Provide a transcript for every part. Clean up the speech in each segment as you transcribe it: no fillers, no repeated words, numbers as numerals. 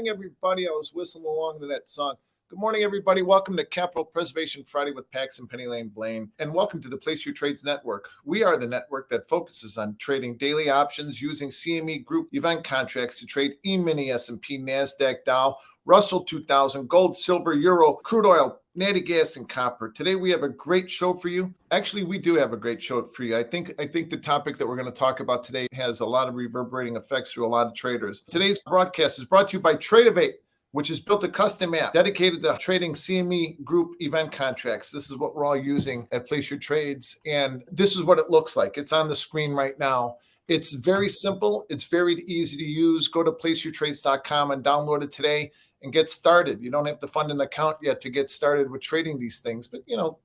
morning, everybody. I was whistling along to that song. Good morning, everybody. Welcome to Capital Preservation Friday with Pax and Penny Lane Blayne, and welcome to the Place Your Trades Network. We are the network that focuses on trading daily options using CME Group event contracts to trade E-mini, S&P, NASDAQ, Dow, Russell 2000, gold, silver, euro, crude oil, natty gas, and copper. Today we have a great show for you. Actually, we do have a great show for you. I think the topic that we're going to talk about today has a lot of reverberating effects through a lot of traders. Today's broadcast is brought to you by Tradeovate, which has built a custom app dedicated to trading CME Group event contracts. This is what we're all using at Place Your Trades, and this is what it looks like. It's on the screen right now. It's very simple. It's very easy to use. Go to placeyourtrades.com and download it today and get started. You don't have to fund an account yet to get started with trading these things. But,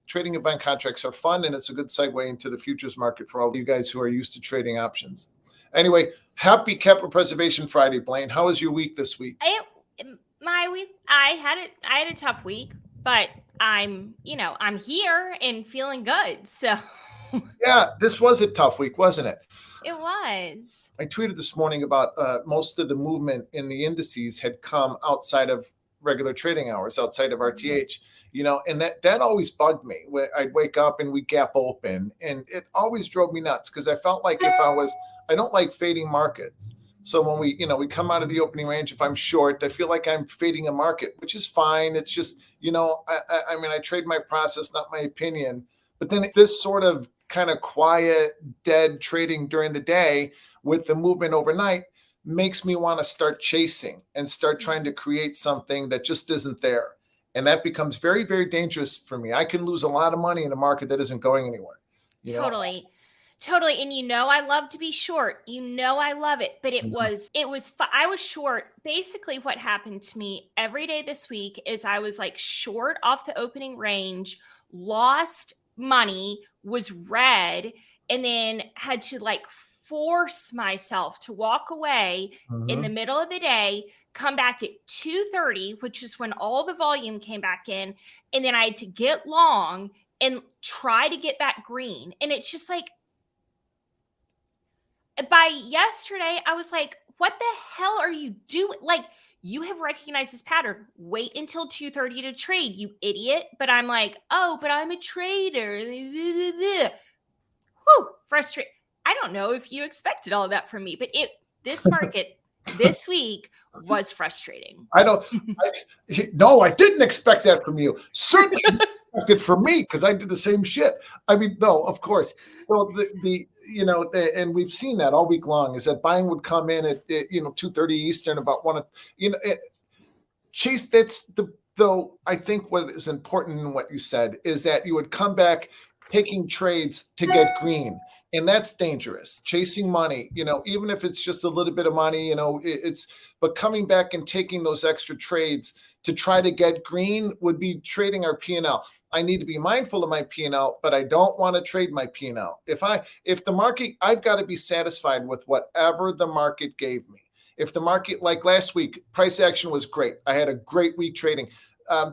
trading event contracts are fun, and it's a good segue into the futures market for all of you guys who are used to trading options. Anyway, happy Capital Preservation Friday, Blayne. How was your week this week? My week, I had a tough week, but I'm here and feeling good. So yeah, this was a tough week, wasn't it? It was. I tweeted this morning about most of the movement in the indices had come outside of regular trading hours, outside of RTH, and that always bugged me. I'd wake up and we gap open, and it always drove me nuts because I felt like I don't like fading markets. So when we come out of the opening range, if I'm short, I feel like I'm fading a market, which is fine. It's just, I trade my process, not my opinion. But then this sort of kind of quiet, dead trading during the day with the movement overnight makes me want to start chasing and start trying to create something that just isn't there. And that becomes very, very dangerous for me. I can lose a lot of money in a market that isn't going anywhere. Totally. And I love to be short. I love it. But I was short. Basically what happened to me every day this week is I was like short off the opening range, lost money, was red, and then had to like force myself to walk away in the middle of the day, come back at 2:30, which is when all the volume came back in. And then I had to get long and try to get back green. And it's just like, by yesterday, I was like, what the hell are you doing? Like, you have recognized this pattern. Wait until 2:30 to trade, you idiot. But I'm like, oh, but I'm a trader. Whew, frustrated. I don't know if you expected all of that from me, but this market this week was frustrating. No, I didn't expect that from you. Certainly didn't expect it from me because I did the same shit. I mean, no, of course. Well, and we've seen that all week long is that buying would come in at 2:30 Eastern, about Chase. Though I think what is important in what you said is that you would come back taking trades to get green. And that's dangerous. Chasing money, even if it's just a little bit of money, but coming back and taking those extra trades to try to get green would be trading our P&L. I need to be mindful of my P&L, but I don't want to trade my P&L. If the market, I've got to be satisfied with whatever the market gave me. If the market, like last week, price action was great. I had a great week trading.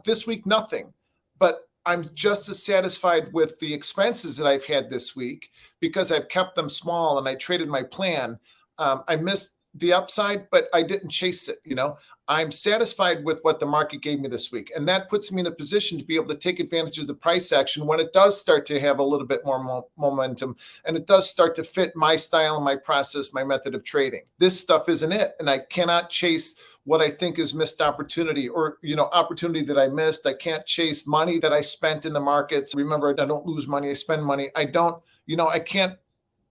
This week, nothing. But I'm just as satisfied with the expenses that I've had this week because I've kept them small and I traded my plan. I missed the upside, but I didn't chase it. I'm satisfied with what the market gave me this week. And that puts me in a position to be able to take advantage of the price action when it does start to have a little bit more momentum and it does start to fit my style and my process, my method of trading. This stuff isn't it. And I cannot chase what I think is missed opportunity or, opportunity that I missed. I can't chase money that I spent in the markets. Remember, I don't lose money. I spend money. I can't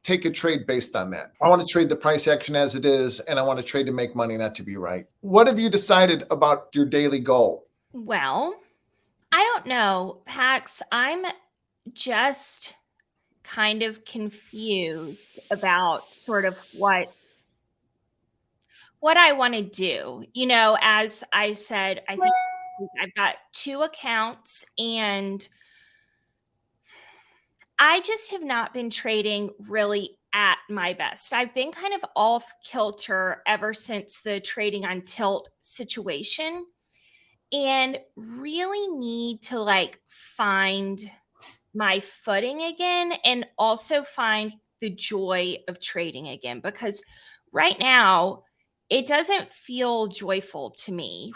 take a trade based on that. I want to trade the price action as it is, and I want to trade to make money, not to be right. What have you decided about your daily goal? Well, I don't know, Pax. I'm just kind of confused about sort of what I want to do. As I said, I think I've got 2 accounts and I just have not been trading really at my best. I've been kind of off kilter ever since the trading on tilt situation and really need to find my footing again and also find the joy of trading again, because right now it doesn't feel joyful to me,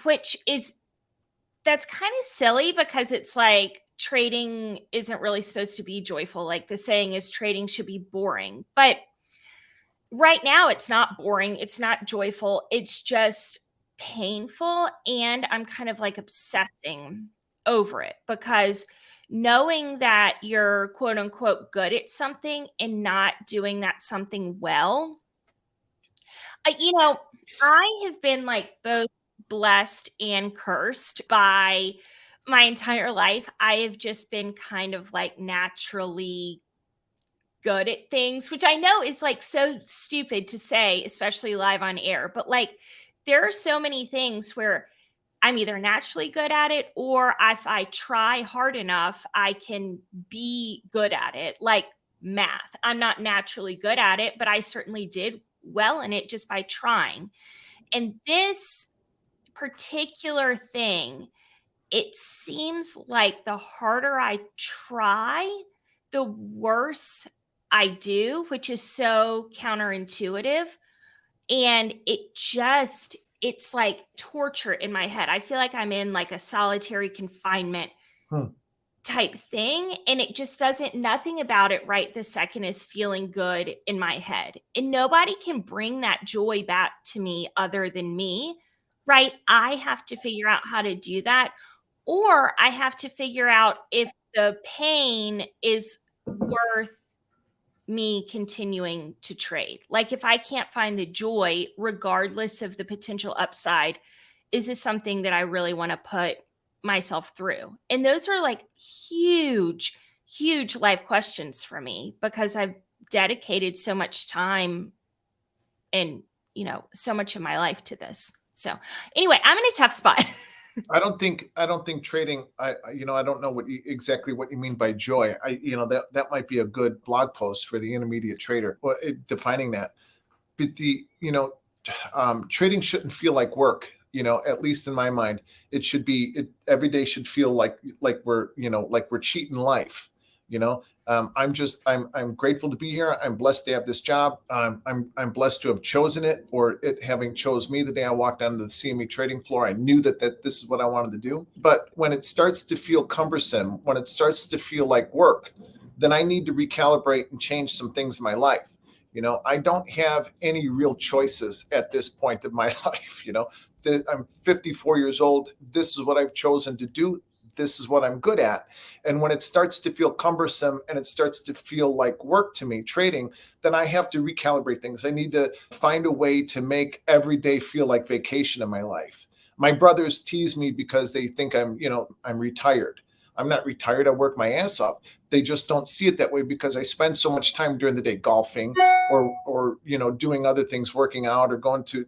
that's kind of silly because it's like trading isn't really supposed to be joyful. Like the saying is trading should be boring. But right now it's not boring. It's not joyful. It's just painful. And I'm kind of like obsessing over it because knowing that you're quote unquote good at something and not doing that something well, you know, I have been like both blessed and cursed by my entire life. I have just been kind of like naturally good at things, which I know is like so stupid to say, especially live on air. But like, there are so many things where I'm either naturally good at it or if I try hard enough, I can be good at it. Like math, I'm not naturally good at it, but I certainly did well in it just by trying. And this particular thing, it seems like the harder I try, the worse I do, which is so counterintuitive. And it's like torture in my head. I feel like I'm in like a solitary confinement Hmm. type thing. And it just doesn't, nothing about it right this second is feeling good in my head. And nobody can bring that joy back to me other than me, right? I have to figure out how to do that. Or I have to figure out if the pain is worth me continuing to trade. Like if I can't find the joy, regardless of the potential upside, is this something that I really want to put myself through? And those are like huge, huge life questions for me because I've dedicated so much time and, so much of my life to this. So anyway, I'm in a tough spot. I don't think trading. I don't know exactly what you mean by joy. That might be a good blog post for the intermediate trader, defining that. But trading shouldn't feel like work. At least in my mind, it should be. Every day should feel like we're cheating life. I'm grateful to be here. I'm blessed to have this job. I'm blessed to have chosen it, or it having chose me the day I walked onto the CME trading floor. I knew that this is what I wanted to do. But when it starts to feel cumbersome, when it starts to feel like work, then I need to recalibrate and change some things in my life. I don't have any real choices at this point of my life. I'm 54 years old. This is what I've chosen to do. This is what I'm good at. And when it starts to feel cumbersome and it starts to feel like work to me, trading, then I have to recalibrate things. I need to find a way to make every day feel like vacation in my life. My brothers tease me because they think I'm retired. I'm not retired. I work my ass off. They just don't see it that way because I spend so much time during the day golfing or doing other things, working out or going to,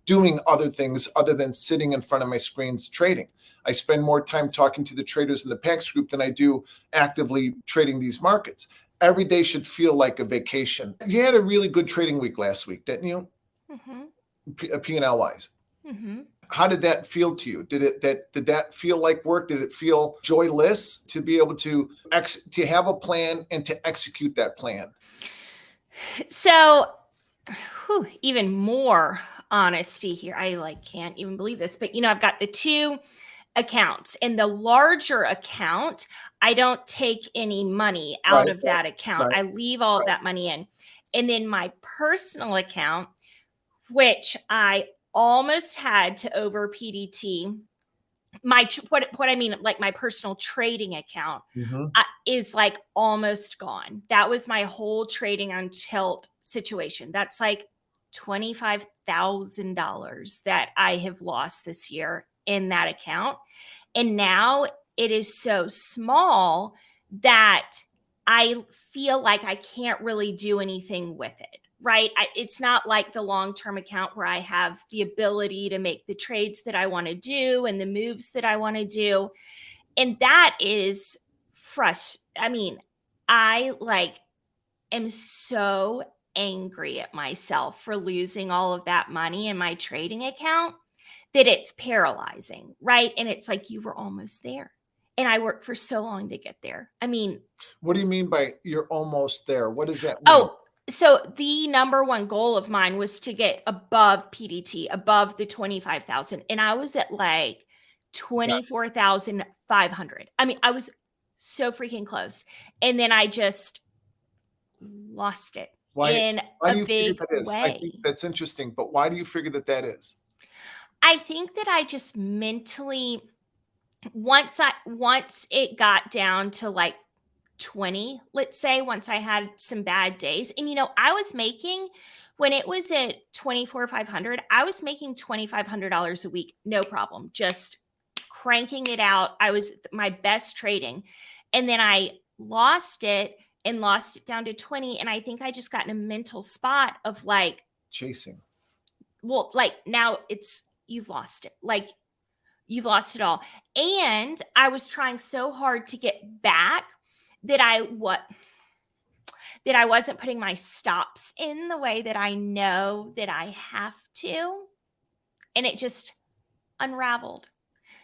doing other things other than sitting in front of my screens trading. I spend more time talking to the traders in the PAX group than I do actively trading these markets. Every day should feel like a vacation. You had a really good trading week last week, didn't you? Mm-hmm. P&L wise. Mm-hmm. How did that feel to you? Did that feel like work? Did it feel joyless to be able to have a plan and to execute that plan? So, even more honesty here. I can't even believe this, but I've got the two accounts. And the larger account, I don't take any money out of that account. I leave all of that money in. And then my personal account, which I almost had to over PDT, what I mean, like my personal trading account is like almost gone. That was my whole trading on tilt situation. That's like $25,000 that I have lost this year in that account. And now it is so small that I feel like I can't really do anything with it. Right. It's not like the long-term account where I have the ability to make the trades that I want to do and the moves that I want to do. And that is frustrating. I mean, I am so angry at myself for losing all of that money in my trading account that it's paralyzing. Right. And it's like, you were almost there. And I worked for so long to get there. I mean, what do you mean by you're almost there? What does that mean? Oh, So the number one goal of mine was to get above PDT, above the 25,000. And I was at like Yeah. 24,500. I mean, I was so freaking close. And then I just lost it Why in why a do you figure big that is? I think way. that's interesting, but why do you figure that that is? I think that I just mentally, once it got down to like 20, let's say, once I had some bad days. And I was making, when it was at 24,500, I was making $2,500 a week, no problem. Just cranking it out. I was my best trading. And then I lost it and lost it down to 20. And I think I just got in a mental spot of like, Chasing. well, like now you've lost it. Like you've lost it all. And I was trying so hard to get back that that I wasn't putting my stops in the way that I know that I have to. And it just unraveled.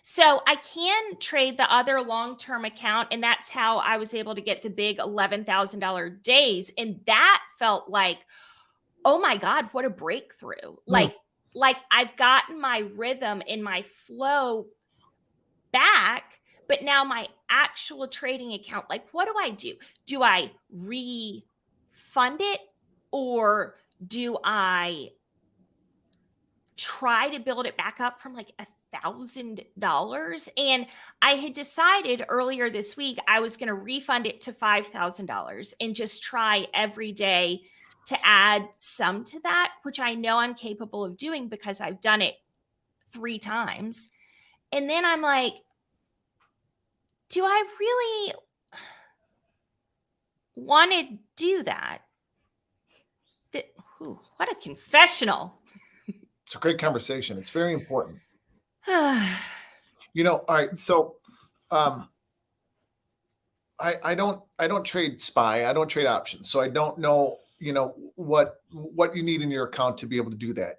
So I can trade the other long-term account. And that's how I was able to get the big $11,000 days. And that felt like, oh my God, what a breakthrough. Mm. Like I've gotten my rhythm and my flow back, but now my actual trading account, like what do I do? Do I refund it, or do I try to build it back up from like $1,000? And I had decided earlier this week I was going to refund it to $5,000 and just try every day to add some to that, which I know I'm capable of doing because I've done it 3 times. And then I'm like, do I really want to do that? What a confessional. It's a great conversation. It's very important. Right. All right. So I don't trade SPY. I don't trade options. So I don't know, what you need in your account to be able to do that.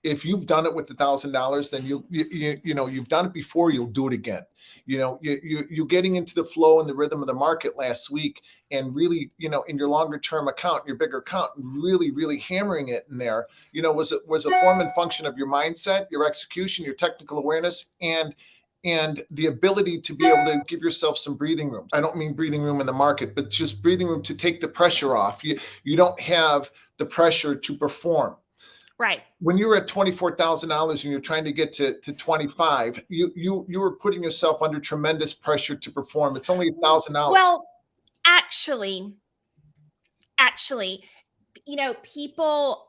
If you've done it with $1,000, then you've done it before, you'll do it again. You getting into the flow and the rhythm of the market last week, and really, in your longer term account, your bigger account, really, really hammering it in there, was a form and function of your mindset, your execution, your technical awareness, and the ability to be able to give yourself some breathing room. I don't mean breathing room in the market, but just breathing room to take the pressure off. You don't have the pressure to perform. Right. When you're at $24,000 and you're trying to get to 25, you were putting yourself under tremendous pressure to perform. It's only $1,000. Well, actually, people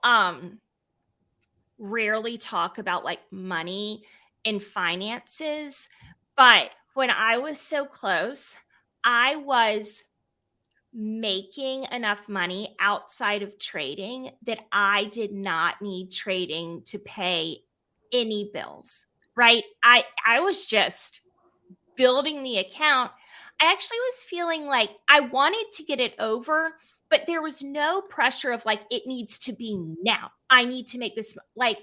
rarely talk about like money and finances, but when I was so close, I was making enough money outside of trading that I did not need trading to pay any bills, right? I was just building the account. I actually was feeling like I wanted to get it over, but there was no pressure of like it needs to be now. I need to make this, like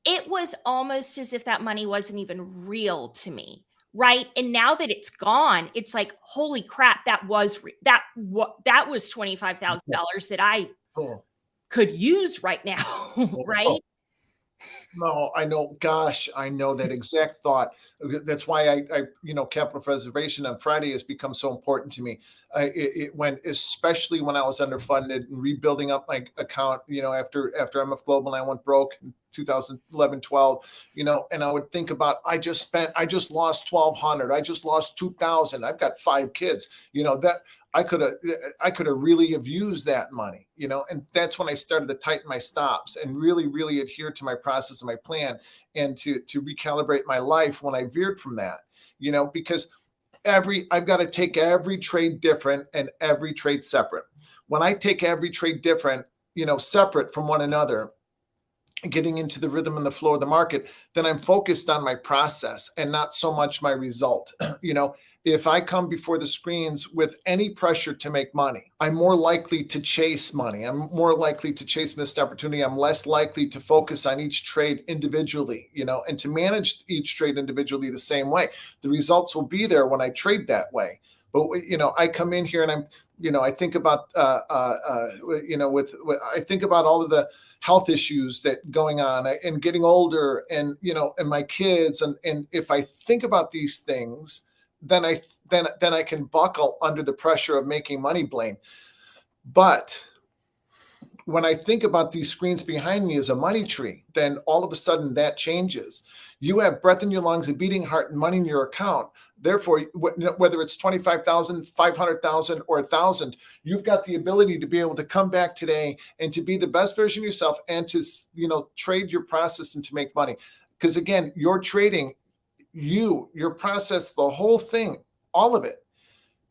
it was almost as if that money wasn't even real to me. Right. And now that it's gone, it's like, holy crap, that was $25,000 that I Oh, could use right now. oh, Right. no, I know. Gosh, I know that exact thought. That's why capital preservation on Friday has become so important to me. Especially when I was underfunded and rebuilding up my account, after MF Global and I went broke in 2011, 12, and I would think about, I just lost 1,200. I just lost 2,000. I've got 5 kids, that I could have really have used that money, and that's when I started to tighten my stops and really, really adhere to my process and my plan, and to recalibrate my life when I veered from that, because I've got to take every trade different and every trade separate. When I take every trade different, separate from one another, getting into the rhythm and the flow of the market, then I'm focused on my process and not so much my result. If I come before the screens with any pressure to make money, I'm more likely to chase money. I'm more likely to chase missed opportunity. I'm less likely to focus on each trade individually, and to manage each trade individually the same way. The results will be there when I trade that way. But I come in here and I think about, I think about all of the health issues that going on and getting older and, and my kids. And if I think about these things, then I can buckle under the pressure of making money, Blayne. But when I think about these screens behind me as a money tree, then all of a sudden that changes. You have breath in your lungs, a beating heart, and money in your account. Therefore, whether it's 25,000, 500,000, or 1,000, you've got the ability to be able to come back today and to be the best version of yourself and to, trade your process and to make money. Because again, your trading, your process, the whole thing, all of it,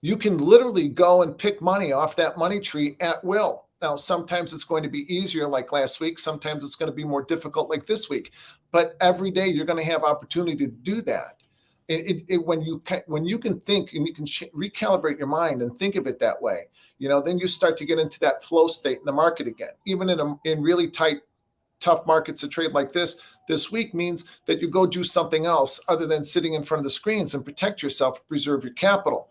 you can literally go and pick money off that money tree at will. Now, sometimes it's going to be easier like last week. Sometimes it's going to be more difficult like this week. But every day you're going to have opportunity to do that. When you can think and you can recalibrate your mind and think of it that way, then you start to get into that flow state in the market again. Even in really tight, tough markets to trade like this week means that you go do something else other than sitting in front of the screens and protect yourself, preserve your capital.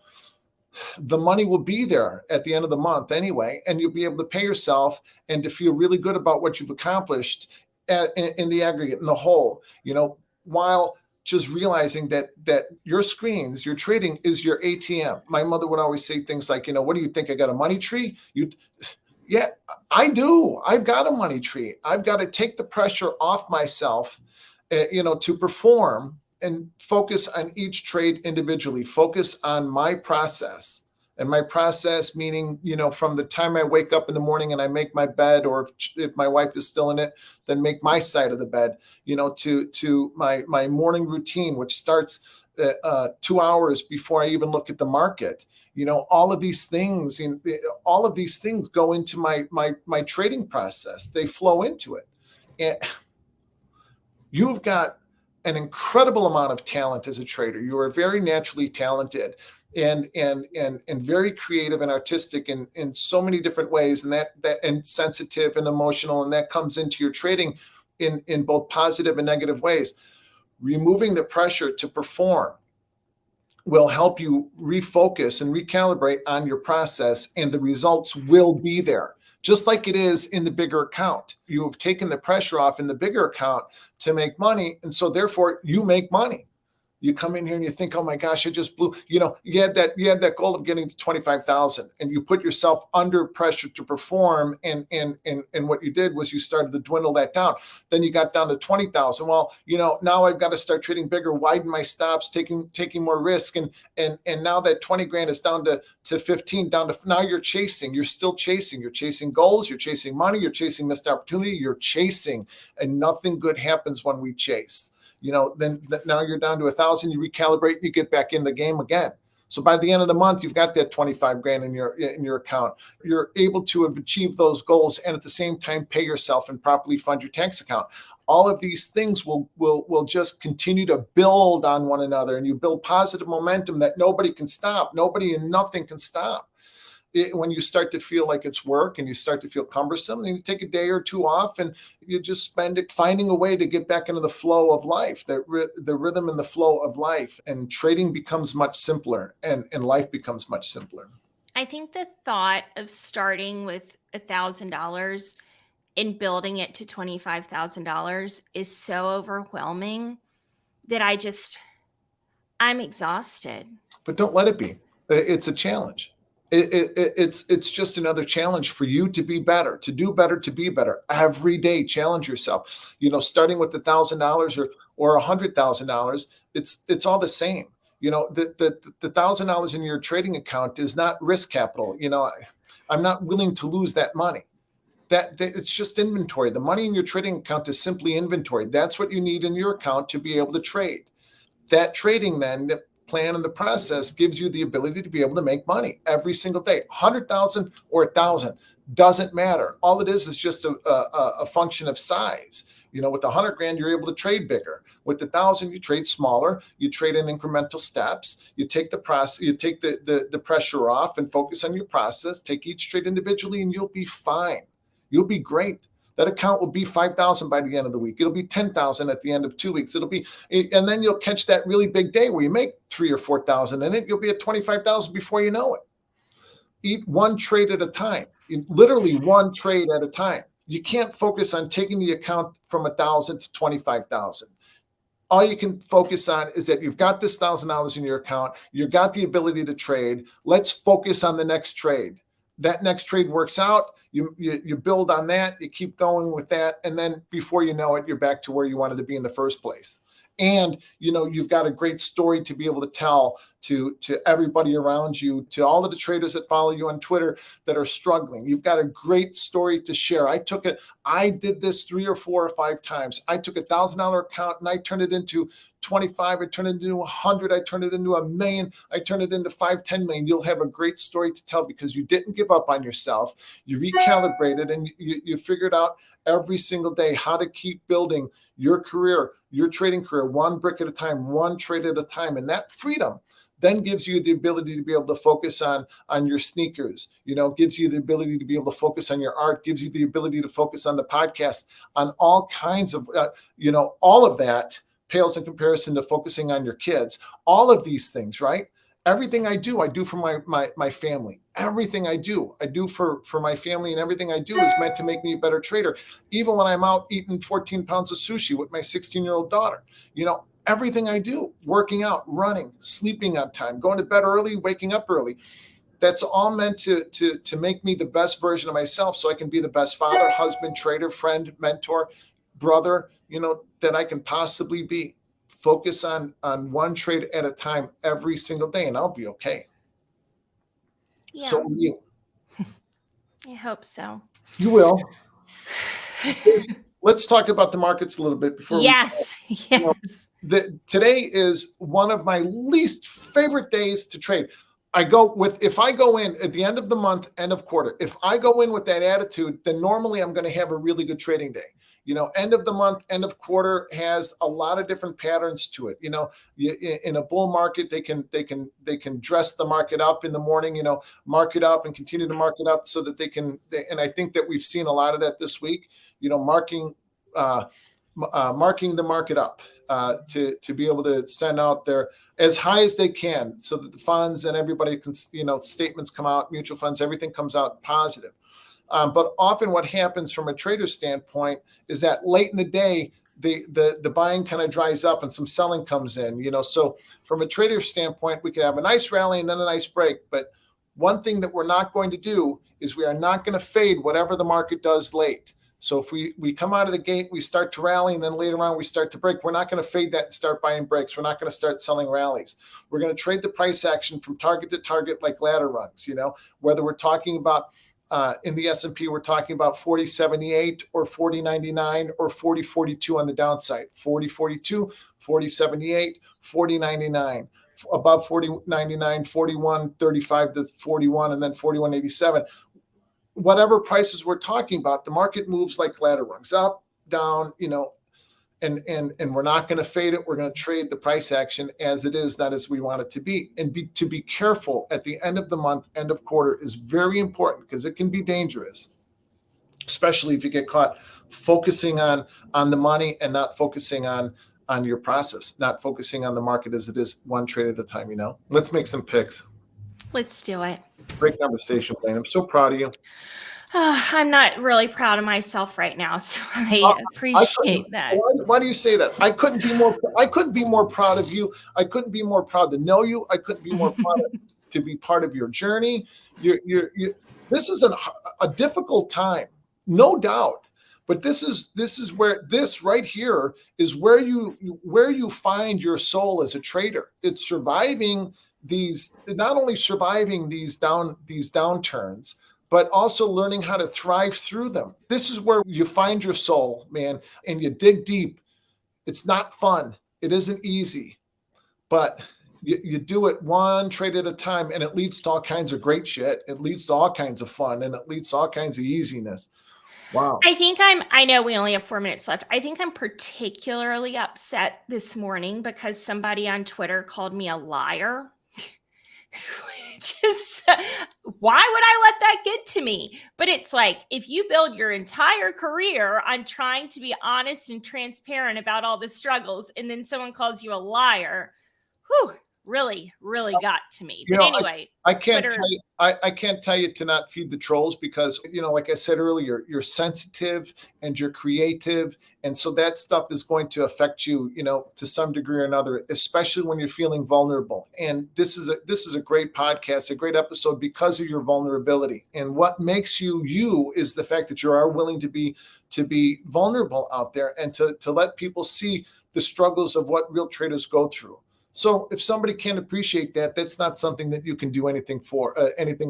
The money will be there at the end of the month anyway, and you'll be able to pay yourself and to feel really good about what you've accomplished in the aggregate, in the whole, while just realizing that your screens, your trading is your ATM. My mother would always say things like, what do you think? I got a money tree? Yeah, I do. I've got a money tree. I've got to take the pressure off myself, to perform and focus on each trade individually, focus on my process. And my process meaning, from the time I wake up in the morning and I make my bed, or if my wife is still in it, then make my side of the bed, to my morning routine, which starts 2 hours before I even look at the market. All of these things, go into my trading process. They flow into it. And you've got an incredible amount of talent as a trader. You are very naturally talented and very creative and artistic in so many different ways, and that and sensitive and emotional, and that comes into your trading in both positive and negative ways. Removing the pressure to perform will help you refocus and recalibrate on your process, and the results will be there. Just like it is in the bigger account. You have taken the pressure off in the bigger account to make money. And so therefore you make money. You come in here and you think, oh my gosh, I just blew, you had that goal of getting to 25,000 and you put yourself under pressure to perform. And what you did was you started to dwindle that down. Then you got down to 20,000. Well, now I've got to start trading bigger, widen my stops, taking more risk. And now that 20 grand is down to 15, now you're still chasing. You're chasing goals, you're chasing money, you're chasing missed opportunity, you're chasing, and nothing good happens when we chase. Then now you're down to 1,000, you recalibrate, you get back in the game again. So by the end of the month, you've got that 25 grand in your account. You're able to achieve those goals and at the same time pay yourself and properly fund your tax account. All of these things will just continue to build on one another, and you build positive momentum that nobody can stop. Nobody and nothing can stop. When you start to feel like it's work and you start to feel cumbersome, then you take a day or two off and you just spend it finding a way to get back into the flow of life, the rhythm and the flow of life. And trading becomes much simpler and life becomes much simpler. I think the thought of starting with $1,000 and building it to $25,000 is so overwhelming that I'm exhausted. But don't let it be. It's a challenge. It's just another challenge for you to be better, to do better, to be better. Every day, challenge yourself. Starting with $1,000 or $100,000, it's all the same. The $1,000 in your trading account is not risk capital. I'm not willing to lose that money. That it's just inventory. The money in your trading account is simply inventory. That's what you need in your account to be able to trade. That trading then, plan and the process gives you the ability to be able to make money every single day. 100,000 or 1,000 doesn't matter. All it is just a function of size. With 100 grand, you're able to trade bigger. With 1,000, you trade smaller. You trade in incremental steps. You take the process, you take the pressure off and focus on your process. Take each trade individually, and you'll be fine. You'll be great. That account will be 5,000 by the end of the week. It'll be 10,000 at the end of 2 weeks. And then you'll catch that really big day where you make 3,000 or 4,000 in it. You'll be at 25,000 before you know it. Eat one trade at a time, literally one trade at a time. You can't focus on taking the account from 1,000 to 25,000. All you can focus on is that you've got this $1,000 in your account. You've got the ability to trade. Let's focus on the next trade. That next trade works out. You build on that. You keep going with that. And then before you know it, you're back to where you wanted to be in the first place. And, you've got a great story to be able to tell to everybody around you, to all of the traders that follow you on Twitter that are struggling. You've got a great story to share. I did this 3 or 4 or 5 times. I took $1,000 account and I turned it into 25. I turned it into 100. I turned it into $1 million. I turned it into 5, 10 million. You'll have a great story to tell because you didn't give up on yourself. You recalibrated and you figured out every single day how to keep building your career, your trading career, one brick at a time, one trade at a time. And that freedom then gives you the ability to be able to focus on your sneakers, gives you the ability to be able to focus on your art, gives you the ability to focus on the podcast, on all kinds of, all of that pales in comparison to focusing on your kids. All of these things, right? Everything I do for my family. Everything I do for my family, and everything I do is meant to make me a better trader. Even when I'm out eating 14 pounds of sushi with my 16-year-old daughter, everything I do, working out, running, sleeping on time, going to bed early, waking up early, that's all meant to make me the best version of myself so I can be the best father, husband, trader, friend, mentor, brother, that I can possibly be. Focus on one trade at a time every single day, and I'll be okay. Yeah. So will you. I hope so. You will. Let's talk about the markets a little bit before. Yes. Today is one of my least favorite days to trade. If I go in at the end of the month, end of quarter, if I go in with that attitude, then normally I'm going to have a really good trading day. End of the month, end of quarter has a lot of different patterns to it. In a bull market, they can dress the market up in the morning, mark it up and continue to mark it up so that and I think that we've seen a lot of that this week, marking the market up to be able to send out their as high as they can so that the funds and everybody can, statements come out, mutual funds, everything comes out positive. But often what happens from a trader standpoint is that late in the day, the buying kind of dries up and some selling comes in, so from a trader standpoint, we could have a nice rally and then a nice break. But one thing that we're not going to do is we are not going to fade whatever the market does late. So if we come out of the gate, we start to rally, and then later on we start to break, we're not going to fade that and start buying breaks. We're not going to start selling rallies. We're going to trade the price action from target to target like ladder runs, whether we're talking about in the S&P, we're talking about 40.78 or 40.99 or 40.42 on the downside, 40.42, 40.78, 40.99, above 40.99, 41.35 to 41, and then 41.87. Whatever prices we're talking about, the market moves like ladder runs, up, down, and we're not going to fade it. We're going to trade the price action as it is, not as we want it to be. And to be careful at the end of the month, end of quarter is very important because it can be dangerous, especially if you get caught focusing on the money and not focusing on your process, not focusing on the market as it is, one trade at a time. Let's make some picks. Let's do it. Great conversation, Blayne. I'm so proud of you. I'm not really proud of myself right now, so I appreciate that. Why do you say that? I couldn't be more proud of you. I couldn't be more proud to know you. I couldn't be more proud to be part of your journey. This is a difficult time, no doubt. But this is where this right here is where you find your soul as a trader. It's surviving not only surviving these downturns, but also learning how to thrive through them. This is where you find your soul, man, and you dig deep. It's not fun. It isn't easy, but you do it one trade at a time, and it leads to all kinds of great shit. It leads to all kinds of fun, and it leads to all kinds of easiness. Wow. I know we only have 4 minutes left. I think I'm particularly upset this morning because somebody on Twitter called me a liar. Just why would I let that get to me? But it's like, if you build your entire career on trying to be honest and transparent about all the struggles, and then someone calls you a liar, whew, really, really got to me. You But know, anyway, I can't Twitter. tell you. I can't tell you to not feed the trolls because like I said earlier, you're sensitive and you're creative, and so that stuff is going to affect you, to some degree or another, especially when you're feeling vulnerable. And this is a great podcast, a great episode because of your vulnerability. And what makes you you is the fact that you are willing to be vulnerable out there and to let people see the struggles of what real traders go through. So if somebody can't appreciate that, that's not something that you can do anything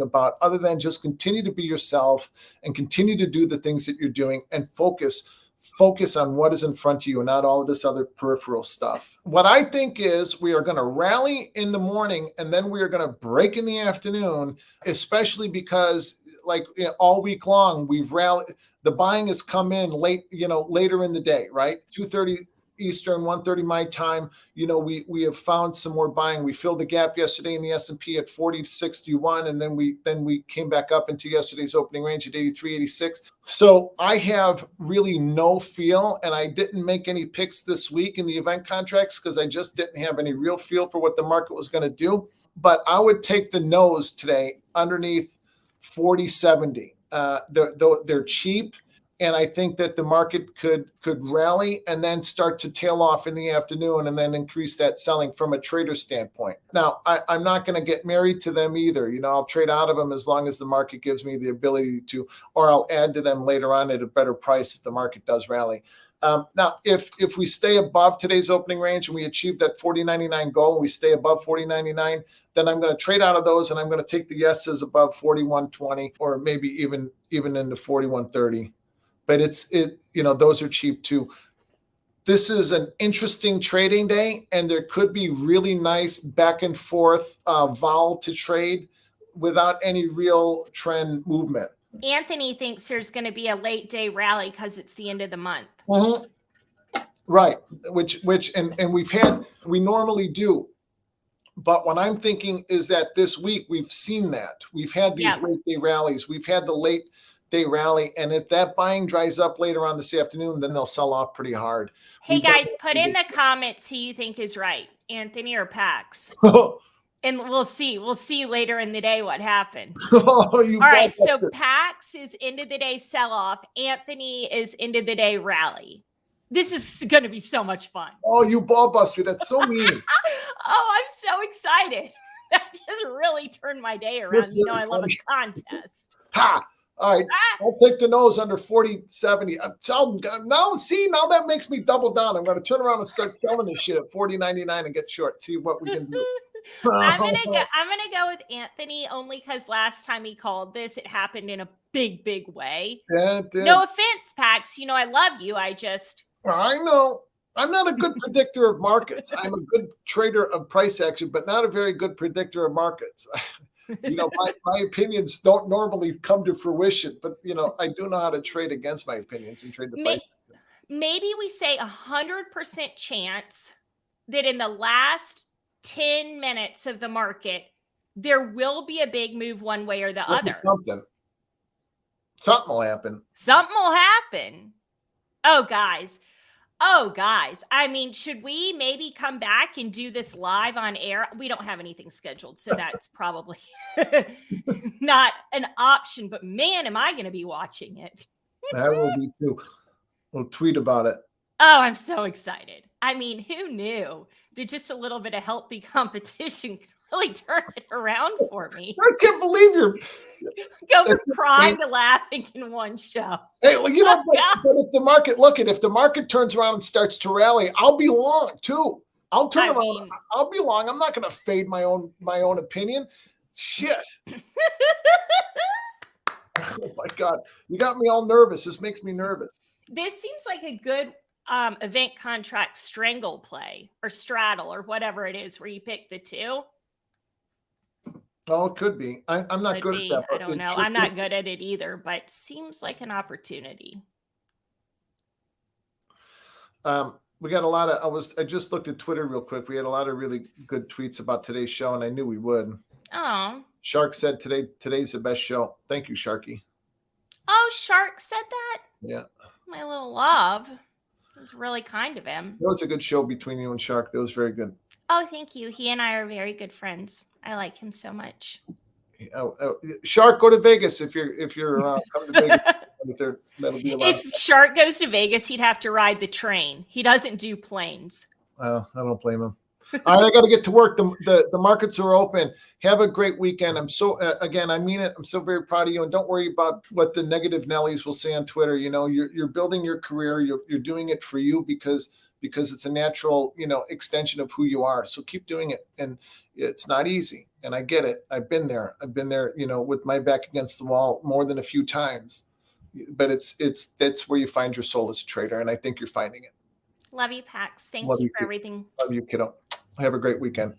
about, other than just continue to be yourself and continue to do the things that you're doing and focus on what is in front of you and not all of this other peripheral stuff. What I think is we are going to rally in the morning and then we are going to break in the afternoon, especially because all week long we've rallied. The buying has come in late, later in the day, right? 2:30 Eastern, 1:30 my time. We have found some more buying. We filled the gap yesterday in the S&P at 40.61, and then we came back up into yesterday's opening range at 83.86. So I have really no feel, and I didn't make any picks this week in the event contracts because I just didn't have any real feel for what the market was going to do. But I would take the nose today underneath 40.70. They're cheap. And I think that the market could rally and then start to tail off in the afternoon and then increase that selling from a trader standpoint. Now, I'm not going to get married to them either. I'll trade out of them as long as the market gives me the ability to, or I'll add to them later on at a better price if the market does rally. Now, if we stay above today's opening range and we achieve that 40.99 goal and we stay above 40.99, then I'm going to trade out of those and I'm going to take the yeses above 41.20 or maybe even into 41.30. But those are cheap too. This is an interesting trading day, and there could be really nice back and forth vol to trade without any real trend movement. Anthony thinks there's going to be a late day rally because it's the end of the month. Mm-hmm. Right, which we normally do. But what I'm thinking is that this week we've seen that. We've had these late day rallies. We've had the late day rally, and if that buying dries up later on this afternoon, then they'll sell off pretty hard. Hey guys, put in the comments who you think is right, Anthony or Pax. And we'll see later in the day what happens. All right, so Pax is end of the day sell off, Anthony is end of the day rally. This is going to be so much fun. Oh, you ball buster, that's so mean. Oh, I'm so excited. That just really turned my day around. I love a contest. Ha! All right, I'll take the nose under 40.70. Now that makes me double down. I'm going to turn around and start selling this shit at 40.99 and get short. See what we can do. I'm gonna go with Anthony only because last time he called this, it happened in a big way. Yeah, it did. No offense, Pax. I love you. I know. I'm not a good predictor of markets. I'm a good trader of price action, but not a very good predictor of markets. My opinions don't normally come to fruition, but I do know how to trade against my opinions and trade the price. Maybe we say 100% chance that in the last 10 minutes of the market, there will be a big move one way or the other. Something will happen. Something will happen. Oh, guys. I mean, should we maybe come back and do this live on air? We don't have anything scheduled, so that's probably not an option. But man, am I going to be watching it. I will be too. We'll tweet about it. Oh, I'm so excited. I mean, who knew that just a little bit of healthy competition could really turn it around for me? I can't believe you're go from crying to laughing in one show. Hey, but if the market turns around and starts to rally, I'll be long too. I'll turn around. I'll be long. I'm not going to fade my own opinion. Shit. Oh my God, you got me all nervous. This makes me nervous. This seems like a good event contract strangle play or straddle or whatever it is where you pick the two. Oh, it could be. I'm not good at that. I don't know. I'm not good at it either, but seems like an opportunity. We got a lot of, I just looked at Twitter real quick. We had a lot of really good tweets about today's show, and I knew we would. Oh. Shark said today's the best show. Thank you, Sharky. Oh, Shark said that? Yeah. My little love. It was really kind of him. It was a good show between you and Shark. That was very good. Oh, thank you. He and I are very good friends. I like him so much. Shark, go to Vegas if you're come to Vegas. That'll be a lot. If Shark goes to Vegas, he'd have to ride the train. He doesn't do planes. I don't blame him. All right, I got to get to work. The markets are open. Have a great weekend. I'm so again, I mean it. I'm so very proud of you. And don't worry about what the negative Nellies will say on Twitter. You know, you're building your career. You're doing it for you because it's a natural, extension of who you are. So keep doing it. And it's not easy. And I get it. I've been there. With my back against the wall more than a few times. But that's where you find your soul as a trader. And I think you're finding it. Love you, Pax. Thank Love you you, for everything. Love you, kiddo. Have a great weekend.